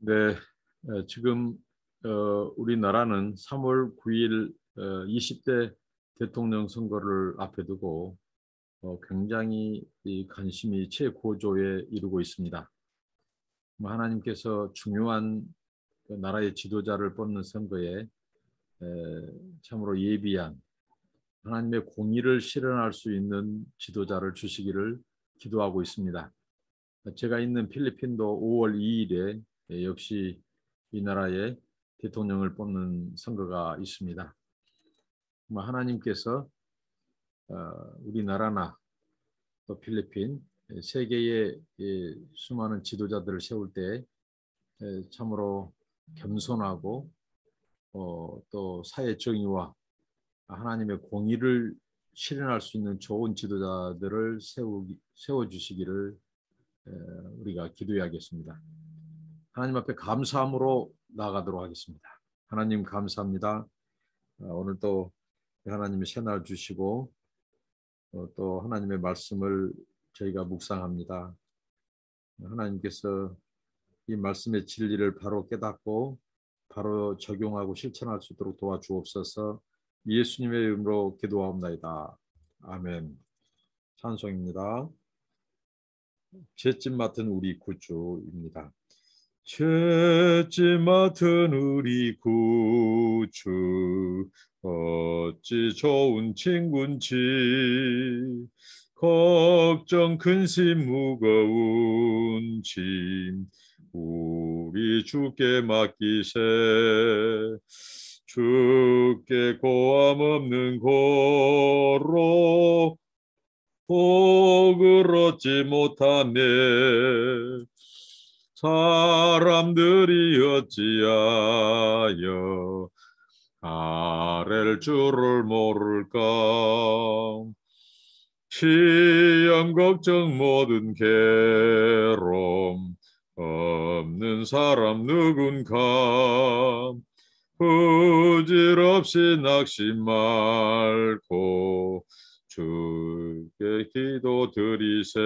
네, 지금 우리나라는 3월 9일 20대 대통령 선거를 앞에 두고 굉장히 이 관심이 최고조에 이르고 있습니다. 하나님께서 중요한 그 나라의 지도자를 뽑는 선거에 참으로 예비한 하나님의 공의를 실현할 수 있는 지도자를 주시기를 기도하고 있습니다. 제가 있는 필리핀도 5월 2일에 역시 이 나라의 대통령을 뽑는 선거가 있습니다. 하나님께서 우리나라나 또 필리핀 세계의 수많은 지도자들을 세울 때 참으로 겸손하고 또 사회 정의와 하나님의 공의를 실현할 수 있는 좋은 지도자들을 세워주시기를 우리가 기도해야겠습니다. 하나님 앞에 감사함으로 나아가도록 하겠습니다. 하나님 감사합니다. 오늘 또 하나님의 새날 주시고 또 하나님의 말씀을 저희가 묵상합니다. 하나님께서 이 말씀의 진리를 바로 깨닫고 바로 적용하고 실천할 수 있도록 도와주옵소서. 예수님의 이름으로 기도하옵나이다. 아멘. 찬송입니다. 죄짐 맡은 우리 구주입니다. 죄짐 맡은 우리 구주 어찌 좋은 친군지 걱정 근심 무거운 짐 우리 주께 맡기세 주께 고함 없는 고로 복을 얻지 못하네 사람들이 어찌하여 아랠 줄을 모를까 시험 걱정 모든 괴로움 없는 사람 누군가 부질없이 낙심 말고 주께 기도 드리세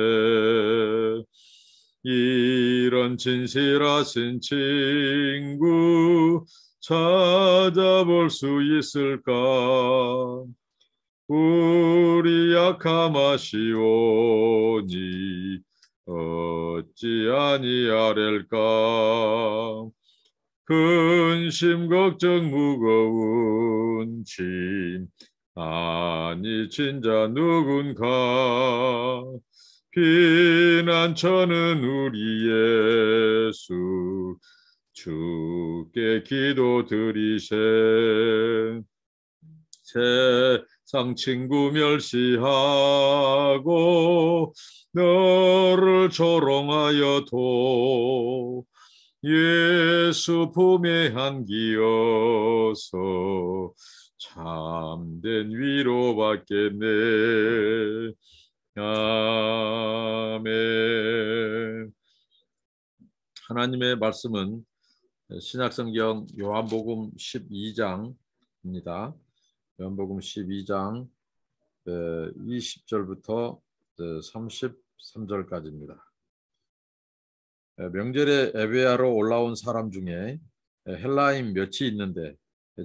이런 진실하신 친구 찾아볼 수 있을까 우리 약함하시오니 어찌 아니하렐까 근심 걱정 무거운 짐 아니 진짜 누군가 피난처는 우리 예수 주께 기도 드리세 세상 친구 멸시하고 너를 조롱하여도 예수 품에 안기어서 참된 위로 받겠네 아멘. 하나님의 말씀은 신약성경 요한복음 12장입니다. 요한복음 12장 20절부터 33절까지입니다. 명절에 에베아로 올라온 사람 중에 헬라인 몇이 있는데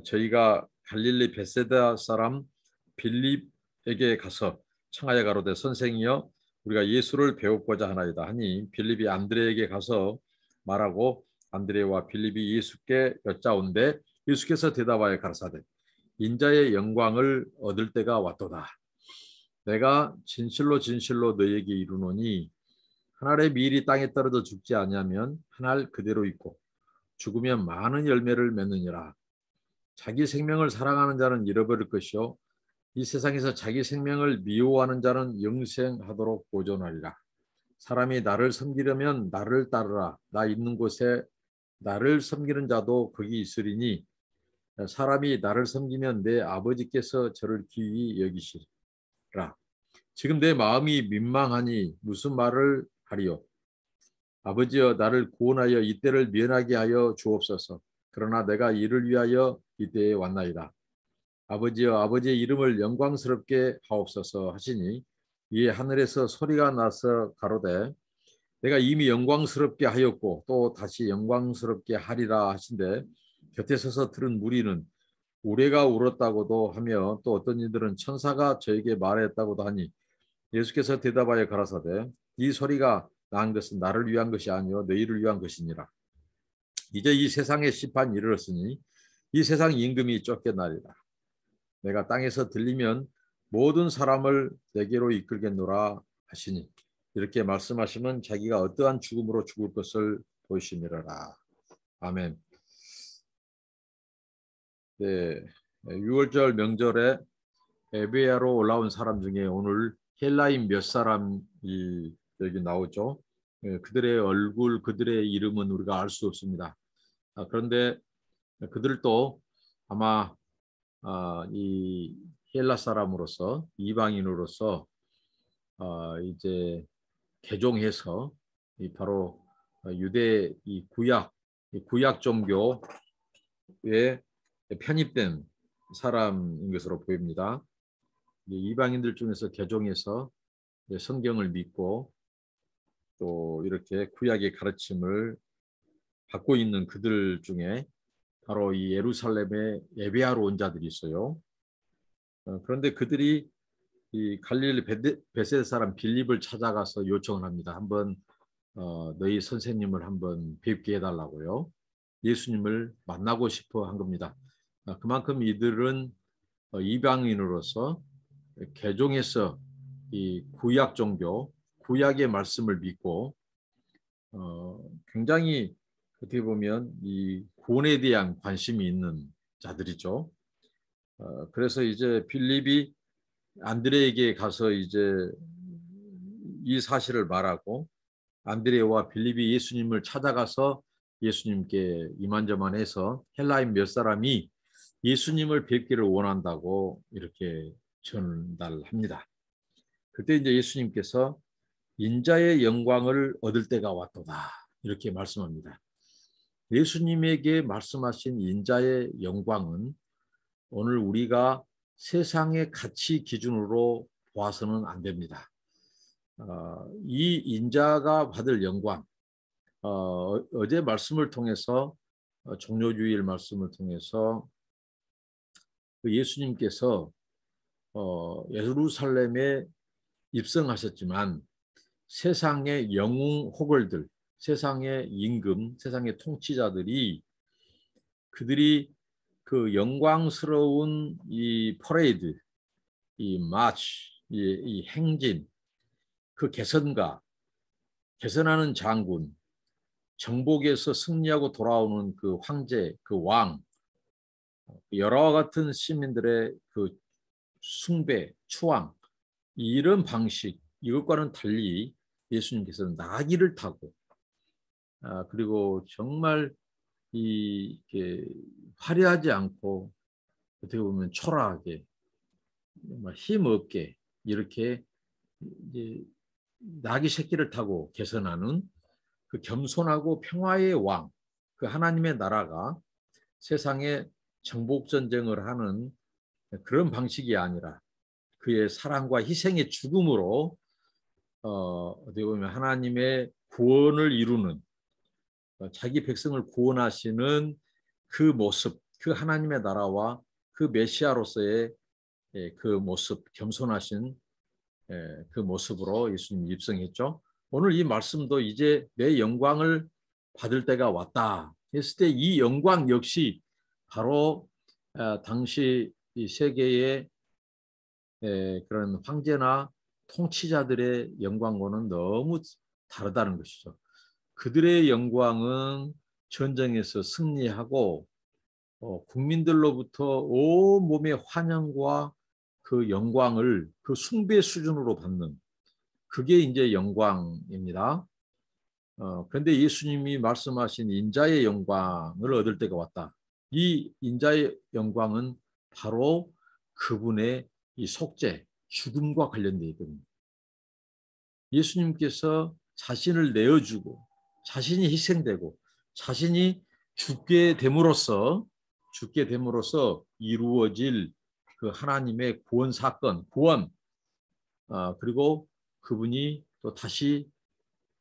저희가 갈릴리 베세다 사람 빌립에게 가서 청하여 가로되 선생이여 우리가 예수를 배우고자 하나이다 하니 빌립이 안드레에게 가서 말하고 안드레와 빌립이 예수께 여짜온데 예수께서 대답하여 가라사대 인자의 영광을 얻을 때가 왔도다. 내가 진실로 진실로 너에게 이르노니 한 알의 밀이 땅에 떨어져 죽지 아니하면 한 알 그대로 있고 죽으면 많은 열매를 맺느니라. 자기 생명을 사랑하는 자는 잃어버릴 것이요 이 세상에서 자기 생명을 미워하는 자는 영생하도록 보존하리라. 사람이 나를 섬기려면 나를 따르라. 나 있는 곳에 나를 섬기는 자도 거기 있으리니 사람이 나를 섬기면 내 아버지께서 저를 귀히 여기시리라. 지금 내 마음이 민망하니 무슨 말을 하리요. 아버지여 나를 구원하여 이때를 면하게 하여 주옵소서. 그러나 내가 이를 위하여 이때에 왔나이다. 아버지여 아버지의 이름을 영광스럽게 하옵소서 하시니 이에 하늘에서 소리가 나서 가로되 내가 이미 영광스럽게 하였고 또 다시 영광스럽게 하리라 하신데 곁에 서서 들은 무리는 우레가 울었다고도 하며 또 어떤 이들은 천사가 저에게 말했다고도 하니 예수께서 대답하여 가라사대 이 소리가 난 것은 나를 위한 것이 아니요 너희를 위한 것이니라. 이제 이 세상의 심판이 이르렀으니 이 세상 임금이 쫓겨나리라. 내가 땅에서 들리면 모든 사람을 내게로 이끌겠노라 하시니 이렇게 말씀하시면 자기가 어떠한 죽음으로 죽을 것을 보이시니라. 아멘. 네, 6월절 명절에 에베야로 올라온 사람 중에 오늘 헬라인 몇 사람이 여기 나오죠. 그들의 얼굴, 그들의 이름은 우리가 알 수 없습니다. 그런데 그들도 아마 이 헬라 사람으로서 이방인으로서 이제 개종해서 바로 유대 이 구약 종교에 편입된 사람인 것으로 보입니다. 이방인들 중에서 개종해서 성경을 믿고 또 이렇게 구약의 가르침을 받고 있는 그들 중에 바로 이 예루살렘에 예배하러 온 자들이 있어요. 그런데 그들이 이 갈릴리 베세다 사람 빌립을 찾아가서 요청을 합니다. 한번 너희 선생님을 한번 뵙게 해달라고요. 예수님을 만나고 싶어 한 겁니다. 그만큼 이들은 이방인으로서 개종해서 이 구약 종교, 구약의 말씀을 믿고 굉장히 어떻게 보면 이 구원에 대한 관심이 있는 자들이죠. 그래서 이제 빌립이 안드레에게 가서 이제 이 사실을 말하고 안드레와 빌립이 예수님을 찾아가서 예수님께 이만저만해서 헬라인 몇 사람이 예수님을 뵙기를 원한다고 이렇게 전달합니다. 그때 이제 예수님께서 인자의 영광을 얻을 때가 왔도다 이렇게 말씀합니다. 예수님에게 말씀하신 인자의 영광은 오늘 우리가 세상의 가치 기준으로 보아서는 안 됩니다. 이 인자가 받을 영광, 어제 말씀을 통해서 종료주일 말씀을 통해서 예수님께서 예루살렘에 입성하셨지만 세상의 영웅 호걸들, 세상의 임금, 세상의 통치자들이 그들이 그 영광스러운 이 퍼레이드, 이 마치, 이 행진, 그 개선하는 장군, 정복에서 승리하고 돌아오는 그 황제, 그 왕, 여러 같은 시민들의 그 숭배, 추앙, 이런 방식, 이것과는 달리 예수님께서는 나귀를 타고 그리고 정말 이게 화려하지 않고 어떻게 보면 초라하게 힘없게 이렇게 이제 나귀 새끼를 타고 개선하는 그 겸손하고 평화의 왕, 그 하나님의 나라가 세상에 정복 전쟁을 하는 그런 방식이 아니라 그의 사랑과 희생의 죽음으로 어떻게 보면 하나님의 구원을 이루는 자기 백성을 구원하시는 그 모습, 그 하나님의 나라와 그 메시아로서의 그 모습, 겸손하신 그 모습으로 예수님이 입성했죠. 오늘 이 말씀도 이제 내 영광을 받을 때가 왔다 했을 때 이 영광 역시 바로 당시 이 세계의 그런 황제나 통치자들의 영광과는 너무 다르다는 것이죠. 그들의 영광은 전쟁에서 승리하고 국민들로부터 온몸의 환영과 그 영광을 그 숭배 수준으로 받는 그게 이제 영광입니다. 그런데 예수님이 말씀하신 인자의 영광을 얻을 때가 왔다. 이 인자의 영광은 바로 그분의 이 속죄, 죽음과 관련되어 있거든요. 예수님께서 자신을 내어주고 자신이 희생되고 자신이 죽게 됨으로써 이루어질 그 하나님의 구원 사건, 구원, 그리고 그분이 또 다시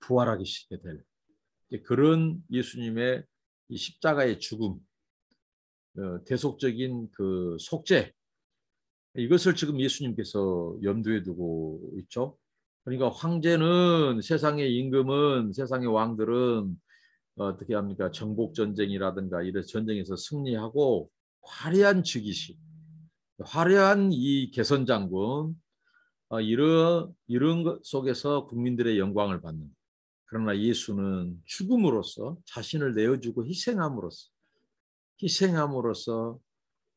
부활하시게 될 그런 예수님의 이 십자가의 죽음, 대속적인 그 속죄, 이것을 지금 예수님께서 염두에 두고 있죠. 그러니까 황제는, 세상의 임금은, 세상의 왕들은 어떻게 합니까? 정복 전쟁이라든가 이런 전쟁에서 승리하고 화려한 즉위식, 화려한 이 개선 장군, 이런 것 속에서 국민들의 영광을 받는. 그러나 예수는 죽음으로써 자신을 내어주고 희생함으로써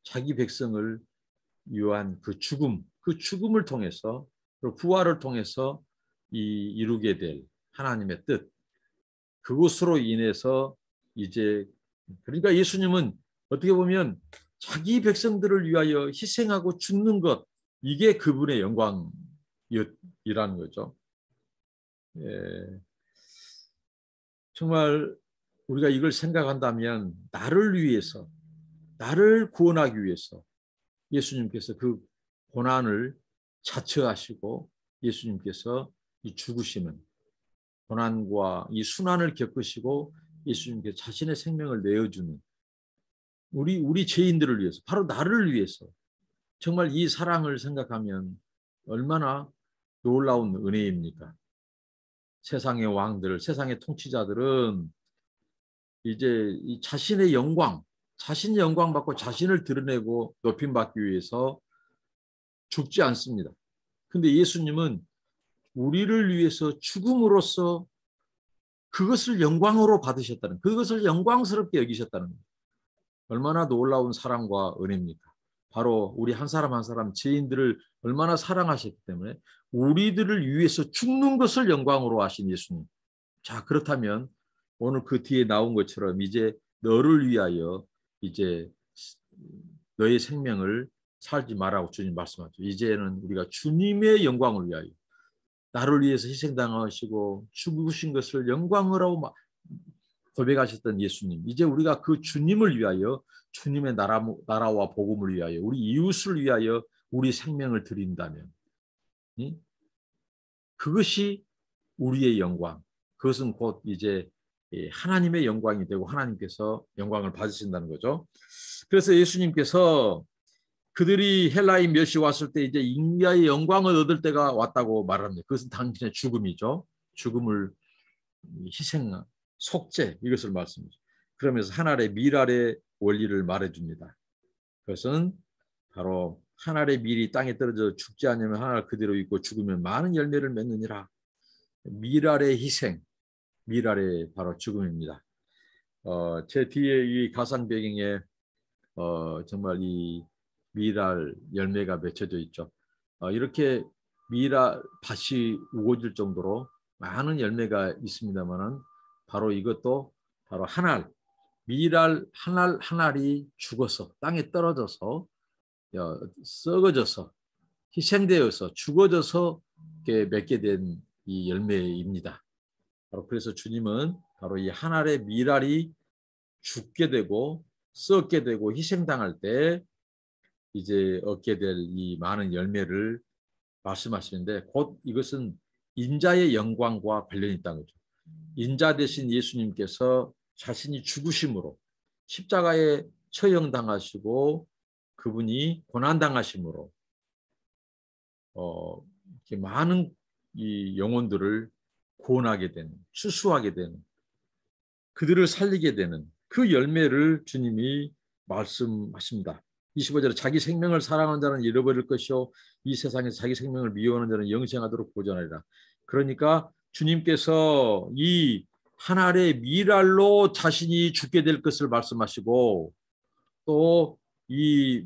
자기 백성을 위한 그 죽음을 통해서, 그리고 부활을 통해서 이루게 될 하나님의 뜻, 그것으로 인해서 이제, 그러니까 예수님은 어떻게 보면 자기 백성들을 위하여 희생하고 죽는 것, 이게 그분의 영광이라는 거죠. 예, 정말 우리가 이걸 생각한다면 나를 구원하기 위해서 예수님께서 그 고난을 자처하시고, 예수님께서 이 죽으시는 고난과 이 순환을 겪으시고 예수님께서 자신의 생명을 내어주는 우리 죄인들을 위해서, 바로 나를 위해서, 정말 이 사랑을 생각하면 얼마나 놀라운 은혜입니까? 세상의 왕들, 세상의 통치자들은 이제 이 자신의 영광 받고 자신을 드러내고 높임 받기 위해서 죽지 않습니다. 근데 예수님은 우리를 위해서 죽음으로써 그것을 영광으로 받으셨다는, 그것을 영광스럽게 여기셨다는 거예요. 얼마나 놀라운 사랑과 은혜입니까? 바로 우리 한 사람 한 사람 죄인들을 얼마나 사랑하셨기 때문에 우리들을 위해서 죽는 것을 영광으로 하신 예수님. 자, 그렇다면 오늘 그 뒤에 나온 것처럼 이제 너를 위하여 이제 너의 생명을 살지 말라고 주님 말씀하죠. 이제는 우리가 주님의 영광을 위하여, 나를 위해서 희생당하시고 죽으신 것을 영광으로 고백하셨던 예수님, 이제 우리가 그 주님을 위하여, 주님의 나라와 복음을 위하여, 우리 이웃을 위하여 우리 생명을 드린다면, 그것이 우리의 영광, 그것은 곧 이제 하나님의 영광이 되고 하나님께서 영광을 받으신다는 거죠. 그래서 예수님께서 그들이 헬라인 멸시 왔을 때 이제 인자의 영광을 얻을 때가 왔다고 말합니다. 그것은 당신의 죽음이죠. 죽음을 희생, 속죄, 이것을 말씀하죠. 그러면서 하늘의 밀알의 원리를 말해줍니다. 그것은 바로 하늘의 밀이 땅에 떨어져 죽지 않으면 하늘 그대로 있고 죽으면 많은 열매를 맺느니라. 밀알의 희생, 밀알의 바로 죽음입니다. 제 뒤에 이 가상 배경에 정말 이 밀알 열매가 맺혀져 있죠. 이렇게 밀알 밭이 우거질 정도로 많은 열매가 있습니다만은 바로 이것도 바로 밀알 한 알이 죽어서 땅에 떨어져서 썩어져서 희생되어서 죽어져서 맺게 된 이 열매입니다. 바로 그래서 주님은 바로 이 한 알의 밀알이 죽게 되고 썩게 되고 희생당할 때 이제 얻게 될 이 많은 열매를 말씀하시는데, 곧 이것은 인자의 영광과 관련이 있다는 거죠. 인자 대신 예수님께서 자신이 죽으심으로, 십자가에 처형당하시고 그분이 고난당하심으로 이렇게 많은 이 영혼들을 구원하게 되는, 추수하게 되는, 그들을 살리게 되는 그 열매를 주님이 말씀하십니다. 25절에 자기 생명을 사랑하는 자는 잃어버릴 것이요 이 세상에서 자기 생명을 미워하는 자는 영생하도록 보존하리라. 그러니까 주님께서 이 한 알의 밀알로 자신이 죽게 될 것을 말씀하시고, 또 이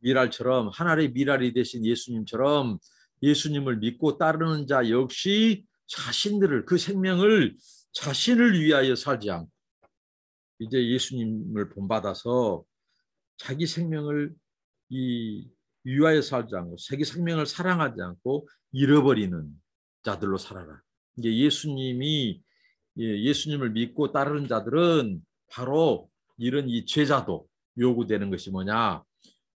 밀알처럼 한 알의 밀알이 되신 예수님처럼 예수님을 믿고 따르는 자 역시 그 생명을 자신을 위하여 살지 않고 이제 예수님을 본받아서 자기 생명을 위하여 살지 않고 자기 생명을 사랑하지 않고 잃어버리는 자들로 살아라. 이게 예수님을 믿고 따르는 자들은 바로 이런 이 제자도 요구되는 것이 뭐냐?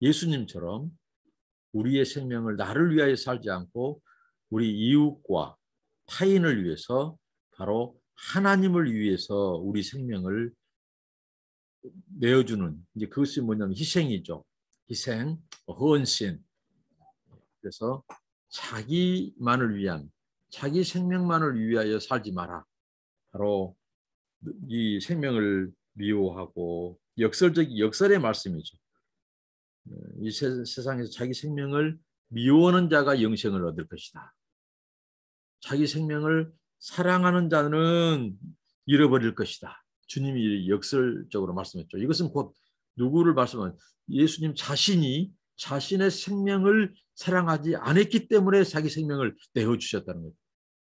예수님처럼 우리의 생명을 나를 위하여 살지 않고 우리 이웃과 타인을 위해서, 바로 하나님을 위해서 우리 생명을 내어주는, 이제 그것이 뭐냐면 희생이죠. 희생, 헌신. 그래서 자기만을 위한, 자기 생명만을 위하여 살지 마라. 바로 이 생명을 미워하고, 역설의 말씀이죠. 이 세상에서 자기 생명을 미워하는 자가 영생을 얻을 것이다. 자기 생명을 사랑하는 자는 잃어버릴 것이다. 주님이 역설적으로 말씀했죠. 이것은 곧 누구를 말씀하는, 예수님 자신이 자신의 생명을 사랑하지 않았기 때문에 자기 생명을 내어주셨다는 거죠.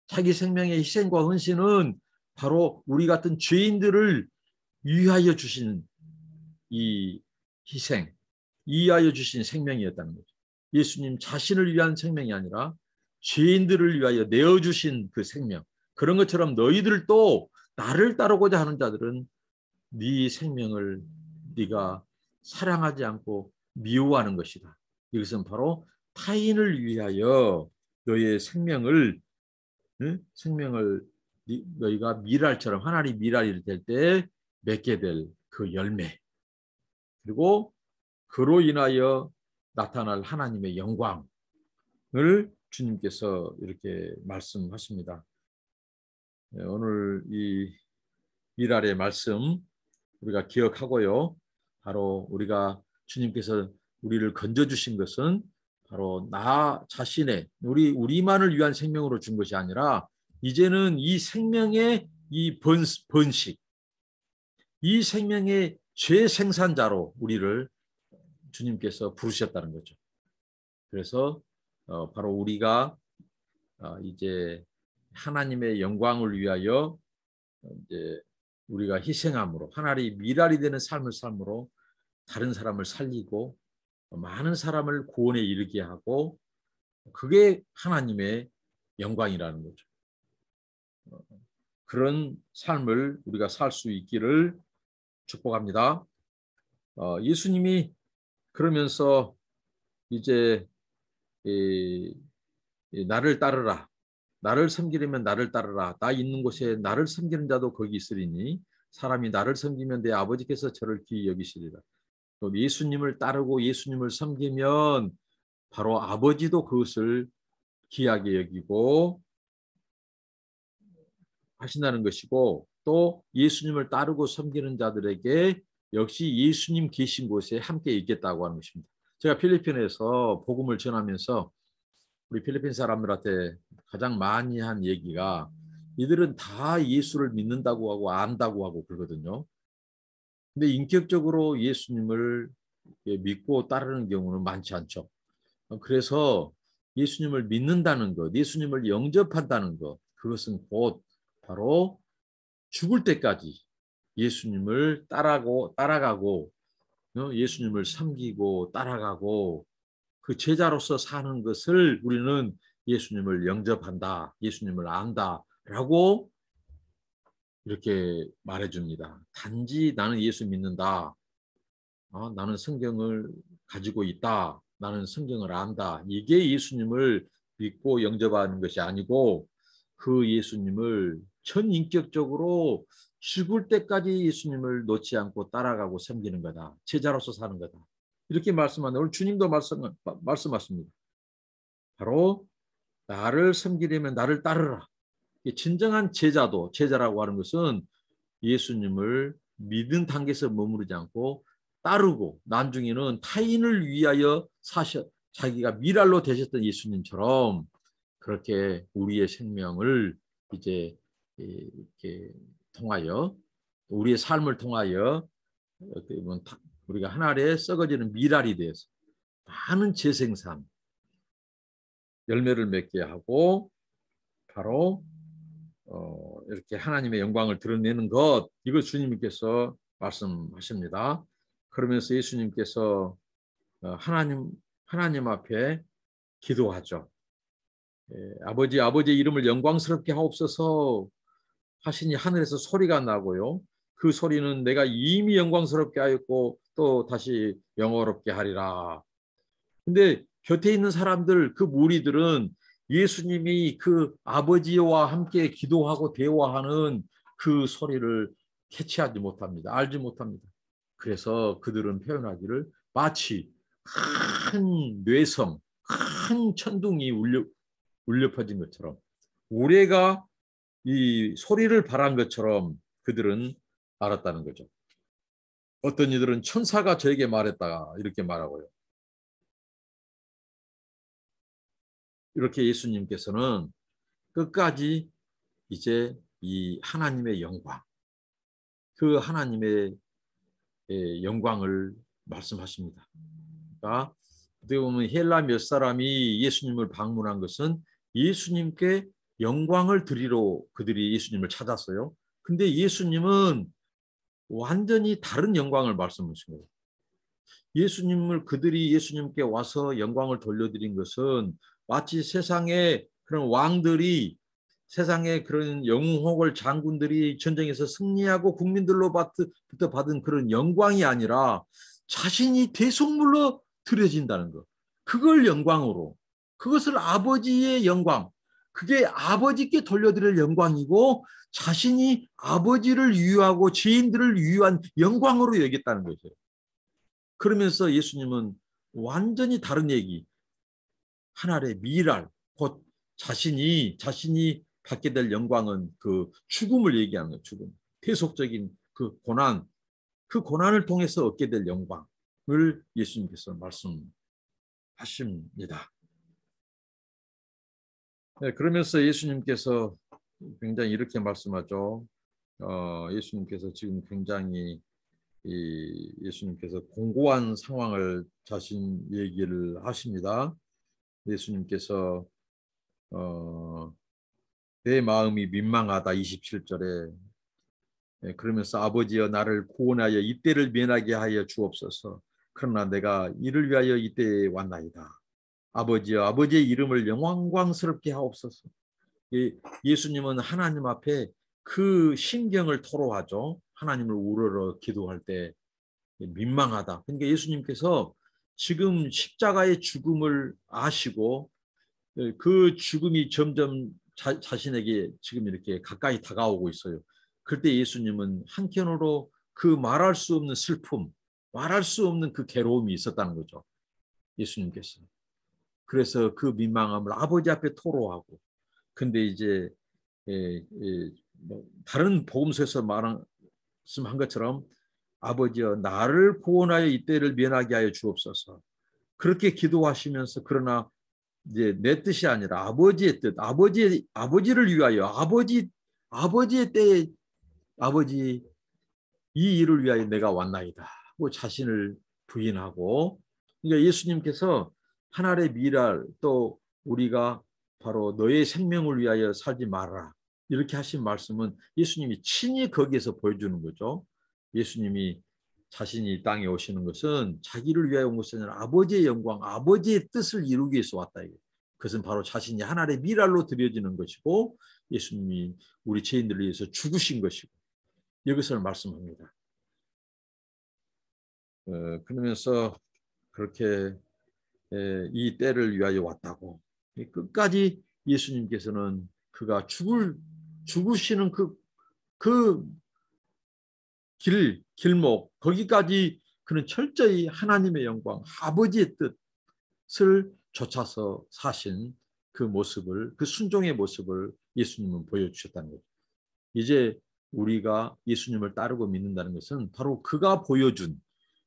자기 생명의 희생과 헌신은 바로 우리 같은 죄인들을 위하여 주신 이 희생, 위하여 주신 생명이었다는 거죠. 예수님 자신을 위한 생명이 아니라 죄인들을 위하여 내어주신 그 생명. 그런 것처럼 너희들도 나를 따르고자 하는 자들은 네 생명을 네가 사랑하지 않고 미워하는 것이다. 이것은 바로 타인을 위하여 너희의 생명을 너희가 미랄처럼, 하나님 미랄이 될 때 맺게 될 그 열매, 그리고 그로 인하여 나타날 하나님의 영광을 주님께서 이렇게 말씀하십니다. 오늘 이 미랄의 말씀 우리가 기억하고요. 바로 우리가 주님께서 우리를 건져주신 것은 바로 나 자신의, 우리만을 위한 생명으로 준 것이 아니라 이제는 이 생명의 이 번식, 이 생명의 죄생산자로 우리를 주님께서 부르셨다는 거죠. 그래서 바로 우리가 이제 하나님의 영광을 위하여 이제 우리가 희생함으로, 하나님 미랄이 되는 삶을 삶으로 다른 사람을 살리고 많은 사람을 구원에 이르게 하고, 그게 하나님의 영광이라는 거죠. 그런 삶을 우리가 살 수 있기를 축복합니다. 예수님이 그러면서 이제 나를 따르라, 나를 섬기려면 나를 따르라, 나 있는 곳에 나를 섬기는 자도 거기 있으리니 사람이 나를 섬기면 내 아버지께서 저를 귀히 여기시리라. 예수님을 따르고 예수님을 섬기면 바로 아버지도 그것을 귀하게 여기고 하신다는 것이고, 또 예수님을 따르고 섬기는 자들에게 역시 예수님 계신 곳에 함께 있겠다고 하는 것입니다. 제가 필리핀에서 복음을 전하면서 우리 필리핀 사람들한테 가장 많이 한 얘기가, 이들은 다 예수를 믿는다고 하고 안다고 하고 그러거든요. 근데 인격적으로 예수님을 믿고 따르는 경우는 많지 않죠. 그래서 예수님을 믿는다는 것, 예수님을 영접한다는 것, 그것은 곧 바로 죽을 때까지 예수님을 따라가고 예수님을 섬기고 따라가고 그 제자로서 사는 것을 우리는 예수님을 영접한다, 예수님을 안다라고 이렇게 말해줍니다. 단지 나는 예수 믿는다, 나는 성경을 가지고 있다, 나는 성경을 안다, 이게 예수님을 믿고 영접하는 것이 아니고, 그 예수님을 전인격적으로 죽을 때까지 예수님을 놓지 않고 따라가고 섬기는 거다, 제자로서 사는 거다, 이렇게 말씀하는데, 오늘 주님도 말씀하십니다. 바로 나를 섬기려면 나를 따르라. 진정한 제자라고 하는 것은 예수님을 믿은 단계에서 머무르지 않고 따르고, 나중에는 타인을 위하여 자기가 미랄로 되셨던 예수님처럼 그렇게 우리의 생명을 이제 이렇게 통하여, 우리의 삶을 통하여 우리가 하나의 썩어지는 미랄이 되어서 많은 재생산, 열매를 맺게 하고 바로 이렇게 하나님의 영광을 드러내는 것, 이걸 주님께서 말씀하십니다. 그러면서 예수님께서 하나님 앞에 기도하죠. 아버지의 이름을 영광스럽게 하옵소서 하시니 하늘에서 소리가 나고요. 그 소리는 내가 이미 영광스럽게 하였고 또 다시 영화롭게 하리라. 근데 곁에 있는 사람들, 그 무리들은 예수님이 그 아버지와 함께 기도하고 대화하는 그 소리를 캐치하지 못합니다. 알지 못합니다. 그래서 그들은 표현하기를 마치 큰 뇌성, 큰 천둥이 울려 퍼진 것처럼 우레가 이 소리를 발한 것처럼 그들은 알았다는 거죠. 어떤 이들은 천사가 저에게 말했다 이렇게 말하고요. 이렇게 예수님께서는 끝까지 이제 이 하나님의 영광, 그 하나님의 영광을 말씀하십니다. 그러니까 어떻게 보면 헬라 몇 사람이 예수님을 방문한 것은 예수님께 영광을 드리러 그들이 예수님을 찾았어요. 근데 예수님은 완전히 다른 영광을 말씀하신 거예요. 그들이 예수님께 와서 영광을 돌려드린 것은 마치 세상의 그런 왕들이 세상의 그런 영웅호걸 장군들이 전쟁에서 승리하고 국민들로부터 받은 그런 영광이 아니라 자신이 대속물로 드려진다는 것. 그걸 영광으로. 그것을 아버지의 영광. 그게 아버지께 돌려드릴 영광이고 자신이 아버지를 위하고 죄인들을 위한 영광으로 여겼다는 거죠. 그러면서 예수님은 완전히 다른 얘기. 하나의 미랄, 곧 자신이 받게 될 영광은 그 죽음을 얘기하는 거예요. 죽음. 계속적인 그 고난을 통해서 얻게 될 영광을 예수님께서 말씀하십니다. 네, 그러면서 예수님께서 굉장히 이렇게 말씀하죠. 예수님께서 지금 굉장히 예수님께서 공고한 상황을 자신 얘기를 하십니다. 예수님께서 내 마음이 민망하다 27절에 그러면서 아버지여 나를 구원하여 이때를 면하게 하여 주옵소서. 그러나 내가 이를 위하여 이때에 왔나이다. 아버지여 아버지의 이름을 영광스럽게 하옵소서. 예수님은 하나님 앞에 그 심경을 토로하죠. 하나님을 우러러 기도할 때 민망하다. 그러니까 예수님께서 지금 십자가의 죽음을 아시고 그 죽음이 점점 자신에게 지금 이렇게 가까이 다가오고 있어요. 그때 예수님은 한편으로 그 말할 수 없는 슬픔, 말할 수 없는 그 괴로움이 있었다는 거죠. 예수님께서. 그래서 그 민망함을 아버지 앞에 토로하고 근데 이제 다른 복음서에서 말씀한 것처럼 아버지여 나를 구원하여 이때를 면하게 하여 주옵소서. 그렇게 기도하시면서 그러나 이제 내 뜻이 아니라 아버지의 뜻, 아버지를 위하여 아버지의 때에 아버지 이 일을 위하여 내가 왔나이다 하고 자신을 부인하고 그러니까 예수님께서 하나의 미랄 또 우리가 바로 너의 생명을 위하여 살지 말아라 이렇게 하신 말씀은 예수님이 친히 거기에서 보여주는 거죠. 예수님이 자신이 땅에 오시는 것은 자기를 위하여 온 것이 아니라 아버지의 영광, 아버지의 뜻을 이루기 위해서 왔다. 그것은 바로 자신이 하나의 미랄로 드려지는 것이고 예수님이 우리 죄인들을 위해서 죽으신 것이고 이것을 말씀합니다. 그러면서 그렇게 이 때를 위하여 왔다고 끝까지 예수님께서는 그가 죽으시는 그 길목 거기까지 그는 철저히 하나님의 영광 아버지의 뜻을 쫓아서 사신 그 모습을 그 순종의 모습을 예수님은 보여주셨다는 거죠. 이제 우리가 예수님을 따르고 믿는다는 것은 바로 그가 보여준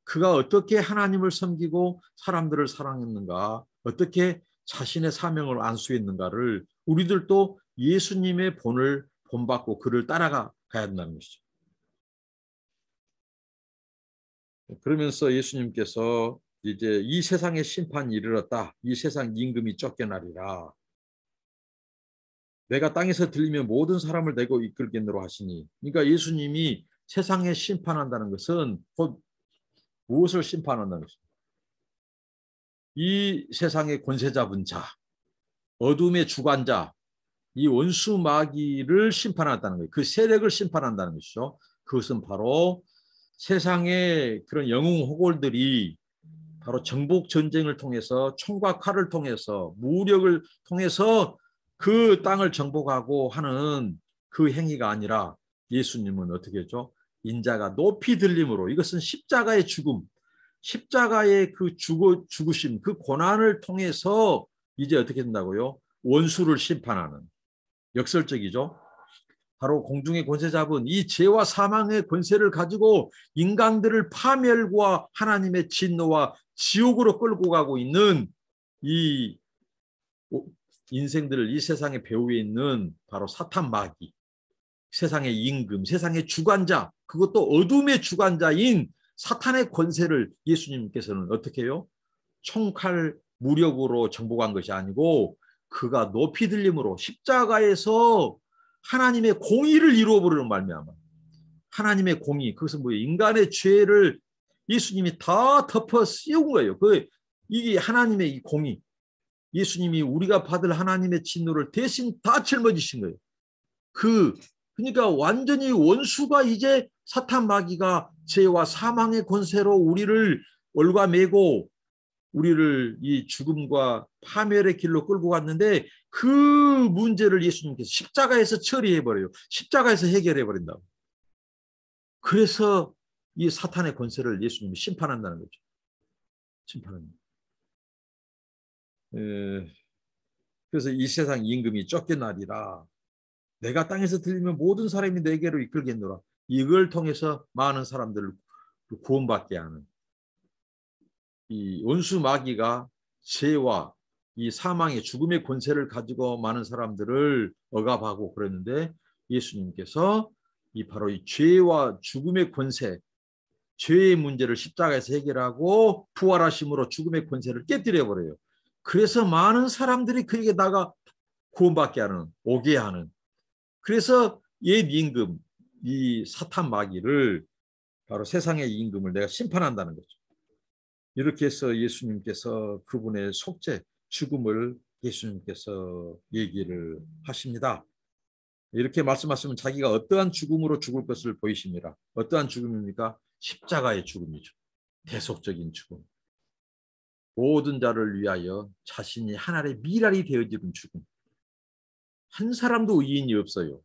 그가 어떻게 하나님을 섬기고 사람들을 사랑했는가 어떻게 자신의 사명을 안수했는가를 우리들도 예수님의 본받고 그를 따라가야 한다는 것이죠. 그러면서 예수님께서 이제 이 세상의 심판이 이르렀다. 이 세상 임금이 쫓겨나리라. 내가 땅에서 들리면 모든 사람을 내고 이끌겠노라 하시니. 그러니까 예수님이 세상에 심판한다는 것은 곧 무엇을 심판한다는 것입니다. 이 세상의 권세 잡은 자, 어둠의 주관자, 이 원수 마귀를 심판한다는 거예요. 그 세력을 심판한다는 것이죠. 그것은 바로 세상의 그런 영웅 호골들이 바로 정복 전쟁을 통해서 총과 칼을 통해서 무력을 통해서 그 땅을 정복하고 하는 그 행위가 아니라 예수님은 어떻게 했죠? 인자가 높이 들림으로, 이것은 십자가의 죽음, 십자가의 그 죽으심, 그 고난을 통해서 이제 어떻게 된다고요? 원수를 심판하는, 역설적이죠. 바로 공중의 권세 잡은 이 죄와 사망의 권세를 가지고 인간들을 파멸과 하나님의 진노와 지옥으로 끌고 가고 있는 이 인생들을 이 세상의 배후에 있는 바로 사탄 마귀, 세상의 임금, 세상의 주관자, 그것도 어둠의 주관자인 사탄의 권세를 예수님께서는 어떻게 해요? 총칼 무력으로 정복한 것이 아니고 그가 높이 들림으로 십자가에서 하나님의 공의를 이루어버리는 말미암아, 하나님의 공의, 그것은 뭐예요? 인간의 죄를 예수님이 다 덮어 씌운 거예요. 이게 하나님의 이 공의, 예수님이 우리가 받을 하나님의 진노를 대신 다 짊어지신 거예요. 그러니까 완전히 원수가 이제 사탄 마귀가 죄와 사망의 권세로 우리를 올가매고 우리를 이 죽음과 파멸의 길로 끌고 갔는데 그 문제를 예수님께서 십자가에서 처리해버려요. 십자가에서 해결해버린다고. 그래서 이 사탄의 권세를 예수님이 심판한다는 거죠. 심판합니다. 그래서 이 세상 임금이 쫓겨나리라. 내가 땅에서 들리면 모든 사람이 내게로 이끌겠노라. 이걸 통해서 많은 사람들을 구원받게 하는 이 원수 마귀가 죄와 이 사망의 죽음의 권세를 가지고 많은 사람들을 억압하고 그랬는데 예수님께서 바로 이 죄와 죽음의 권세, 죄의 문제를 십자가에서 해결하고 부활하심으로 죽음의 권세를 깨뜨려 버려요. 그래서 많은 사람들이 그에게 나가 구원받게 하는, 오게 하는. 그래서 옛 임금, 이 사탄 마귀를, 바로 세상의 임금을 내가 심판한다는 거죠. 이렇게 해서 예수님께서 그분의 속죄, 죽음을 예수님께서 얘기를 하십니다. 이렇게 말씀하시면 자기가 어떠한 죽음으로 죽을 것을 보이십니다. 어떠한 죽음입니까? 십자가의 죽음이죠. 대속적인 죽음. 모든 자를 위하여 자신이 하나의 미랄이 되어지는 죽음. 한 사람도 의인이 없어요.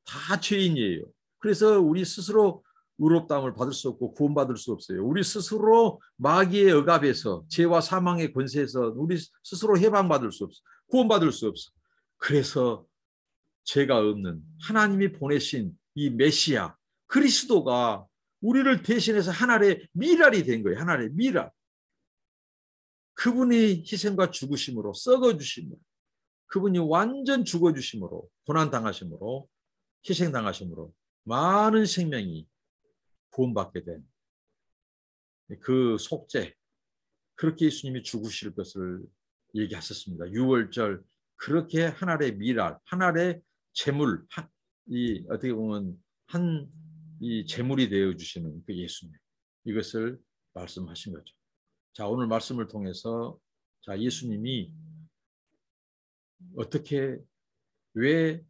다 죄인이에요. 그래서 우리 스스로 의롭다함을 받을 수 없고 구원받을 수 없어요. 우리 스스로 마귀의 억압에서, 죄와 사망의 권세에서 우리 스스로 해방받을 수 없어. 구원받을 수 없어. 그래서 죄가 없는 하나님이 보내신 이 메시아 그리스도가 우리를 대신해서 하나의 미랄이 된 거예요. 하나의 미랄. 그분이 희생과 죽으심으로, 썩어주심으로, 그분이 완전 죽어주심으로, 고난당하심으로, 희생당하심으로 많은 생명이 구원받게 된 그 속죄, 그렇게 예수님이 죽으실 것을 얘기하셨습니다. 유월절, 그렇게 하나의 미랄, 하나의 재물, 어떻게 보면 이 재물이 되어주시는 그 예수님, 이것을 말씀하신 거죠. 자, 오늘 말씀을 통해서 자, 예수님이 어떻게, 왜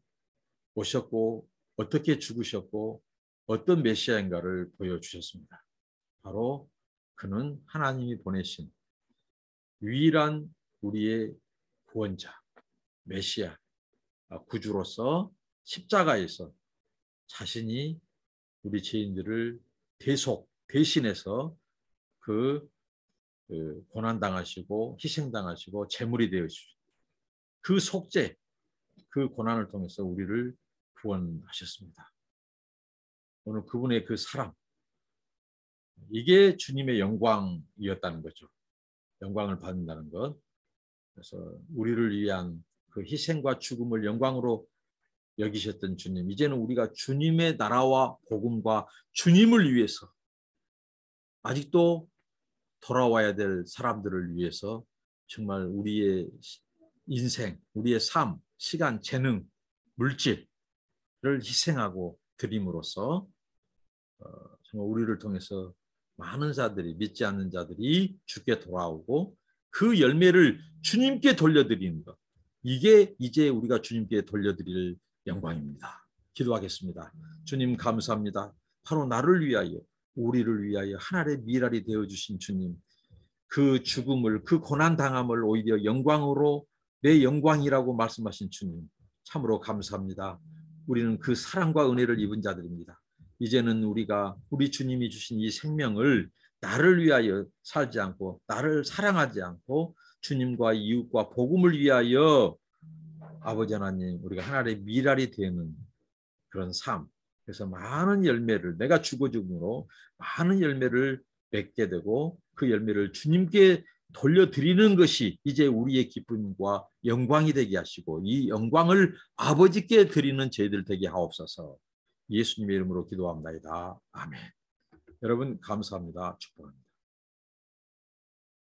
오셨고 어떻게 죽으셨고 어떤 메시아인가를 보여주셨습니다. 바로 그는 하나님이 보내신 유일한 우리의 구원자, 메시아, 구주로서 십자가에서 자신이 우리 죄인들을 대신해서 그 고난당하시고 희생당하시고 제물이 되어주시고 그 속죄, 그 고난을 통해서 우리를 구원하셨습니다. 오늘 그분의 그 사랑, 이게 주님의 영광이었다는 거죠. 영광을 받는다는 것. 그래서 우리를 위한 그 희생과 죽음을 영광으로 여기셨던 주님, 이제는 우리가 주님의 나라와 복음과 주님을 위해서 아직도 돌아와야 될 사람들을 위해서 정말 우리의 인생, 우리의 삶, 시간, 재능, 물질을 희생하고 드림으로써 정말 우리를 통해서 많은 자들이, 믿지 않는 자들이 주께 돌아오고 그 열매를 주님께 돌려드리는 것, 이게 이제 우리가 주님께 돌려드릴 영광입니다. 기도하겠습니다. 주님 감사합니다. 바로 나를 위하여, 우리를 위하여 하나의 미랄이 되어주신 주님, 그 죽음을, 그 고난 당함을 오히려 영광으로 내 영광이라고 말씀하신 주님, 참으로 감사합니다. 우리는 그 사랑과 은혜를 입은 자들입니다. 이제는 우리가 우리 주님이 주신 이 생명을 나를 위하여 살지 않고 나를 사랑하지 않고 주님과 이웃과 복음을 위하여 아버지 하나님 우리가 하나님의 미랄이 되는 그런 삶, 그래서 많은 열매를 내가 죽어줌으로 많은 열매를 맺게 되고 그 열매를 주님께 돌려드리는 것이 이제 우리의 기쁨과 영광이 되게 하시고 이 영광을 아버지께 드리는 저희들 되게 하옵소서. 예수님의 이름으로 기도합니다. 아멘. 여러분 감사합니다. 축복합니다.